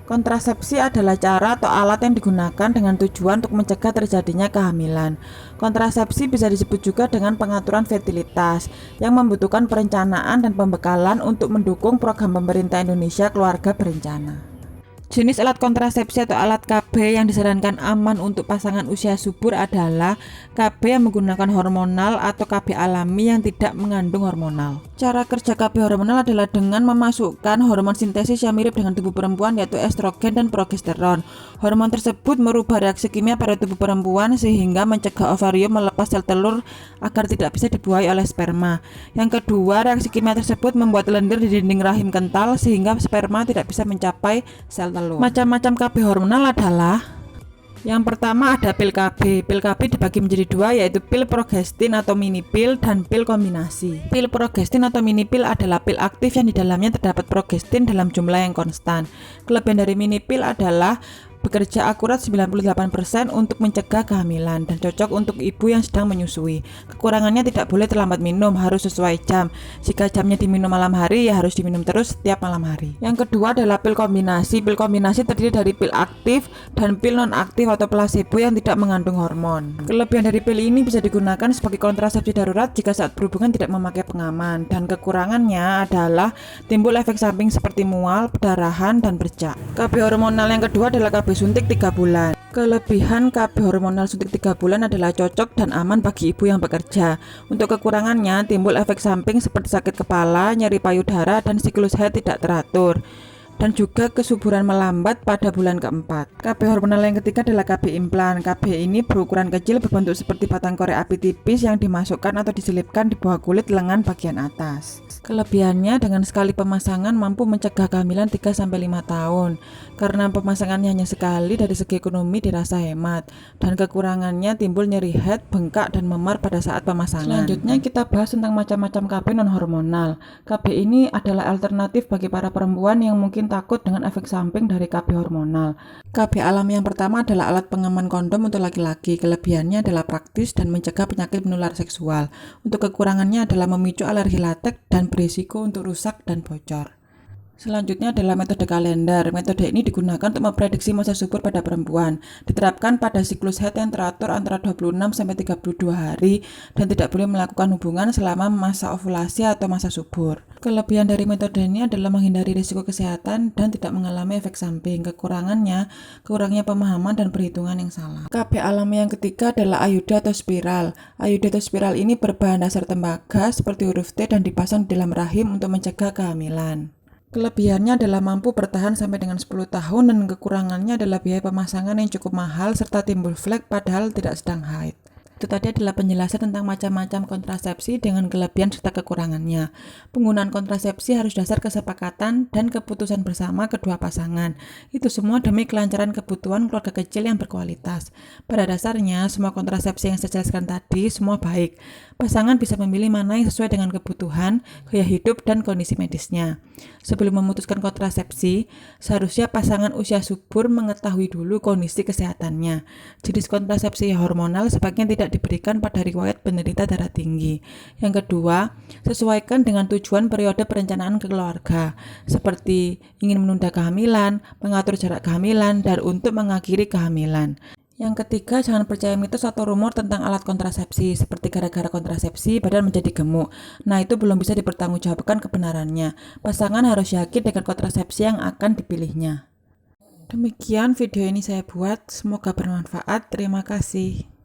Kontrasepsi adalah cara atau alat yang digunakan dengan tujuan untuk mencegah terjadinya kehamilan. Kontrasepsi bisa disebut juga dengan pengaturan fertilitas yang membutuhkan perencanaan dan pembekalan untuk mendukung program pemerintah Indonesia Keluarga Berencana. Jenis alat kontrasepsi atau alat KB yang disarankan aman untuk pasangan usia subur adalah KB yang menggunakan hormonal atau KB alami yang tidak mengandung hormonal. Cara kerja KB hormonal adalah dengan memasukkan hormon sintesis yang mirip dengan tubuh perempuan, yaitu estrogen dan progesteron. Hormon tersebut merubah reaksi kimia pada tubuh perempuan sehingga mencegah ovarium melepas sel telur agar tidak bisa dibuahi oleh sperma. Yang kedua, reaksi kimia tersebut membuat lendir di dinding rahim kental sehingga sperma tidak bisa mencapai sel telur. Macam-macam KB hormonal adalah: yang pertama ada pil KB. Pil KB dibagi menjadi dua, yaitu pil progestin atau mini pil dan pil kombinasi. Pil progestin atau mini pil adalah pil aktif yang di dalamnya terdapat progestin dalam jumlah yang konstan. Kelebihan dari mini pil adalah bekerja akurat 98% untuk mencegah kehamilan dan cocok untuk ibu yang sedang menyusui. Kekurangannya tidak boleh terlambat minum, harus sesuai jam. Jika jamnya diminum malam hari, ya harus diminum terus setiap malam hari. Yang kedua adalah pil kombinasi. Pil kombinasi terdiri dari pil aktif dan pil non-aktif atau placebo yang tidak mengandung hormon. Kelebihan dari pil ini bisa digunakan sebagai kontrasepsi darurat jika saat berhubungan tidak memakai pengaman, dan kekurangannya adalah timbul efek samping seperti mual, perdarahan, dan bercak. KB hormonal yang kedua adalah KB suntik 3 bulan. Kelebihan KB hormonal suntik 3 bulan adalah cocok dan aman bagi ibu yang bekerja. Untuk kekurangannya timbul efek samping seperti sakit kepala, nyeri payudara, dan siklus haid tidak teratur, dan juga kesuburan melambat pada bulan keempat. KB hormonal yang ketiga adalah KB implan. KB ini berukuran kecil, berbentuk seperti batang korek api tipis yang dimasukkan atau diselipkan di bawah kulit lengan bagian atas. Kelebihannya, dengan sekali pemasangan mampu mencegah kehamilan 3-5 tahun. Karena pemasangannya hanya sekali, dari segi ekonomi dirasa hemat. Dan kekurangannya timbul nyeri head, bengkak, dan memar pada saat pemasangan. Selanjutnya kita bahas tentang macam-macam KB non hormonal. KB ini adalah alternatif bagi para perempuan yang mungkin takut dengan efek samping dari KB hormonal. KB alami yang pertama adalah alat pengaman kondom untuk laki-laki. Kelebihannya adalah praktis dan mencegah penyakit menular seksual. Untuk kekurangannya adalah memicu alergi latek dan berisiko untuk rusak dan bocor. Selanjutnya adalah metode kalender. Metode ini digunakan untuk memprediksi masa subur pada perempuan. Diterapkan pada siklus haid yang teratur antara 26-32 hari dan tidak boleh melakukan hubungan selama masa ovulasi atau masa subur. Kelebihan dari metode ini adalah menghindari risiko kesehatan dan tidak mengalami efek samping. Kekurangannya, kurangnya pemahaman dan perhitungan yang salah. KB alami yang ketiga adalah ayuda atau spiral. Ayuda atau spiral ini berbahan dasar tembaga seperti huruf T dan dipasang di dalam rahim untuk mencegah kehamilan. Kelebihannya adalah mampu bertahan sampai dengan 10 tahun dan kekurangannya adalah biaya pemasangan yang cukup mahal serta timbul flek padahal tidak sedang haid. Itu tadi adalah penjelasan tentang macam-macam kontrasepsi dengan kelebihan serta kekurangannya. Penggunaan kontrasepsi harus dasar kesepakatan dan keputusan bersama kedua pasangan. Itu semua demi kelancaran kebutuhan keluarga kecil yang berkualitas. Pada dasarnya, semua kontrasepsi yang saya jelaskan tadi semua baik. Pasangan bisa memilih mana yang sesuai dengan kebutuhan, gaya hidup, dan kondisi medisnya. Sebelum memutuskan kontrasepsi, seharusnya pasangan usia subur mengetahui dulu kondisi kesehatannya. Jenis kontrasepsi hormonal sebaiknya tidak diberikan pada riwayat penderita darah tinggi. Yang kedua, sesuaikan dengan tujuan periode perencanaan keluarga, seperti ingin menunda kehamilan, mengatur jarak kehamilan, dan untuk mengakhiri kehamilan. Yang ketiga, jangan percaya mitos atau rumor tentang alat kontrasepsi, seperti gara-gara kontrasepsi badan menjadi gemuk. Nah, itu belum bisa dipertanggungjawabkan kebenarannya. Pasangan harus yakin dengan kontrasepsi yang akan dipilihnya. Demikian video ini saya buat, semoga bermanfaat. Terima kasih.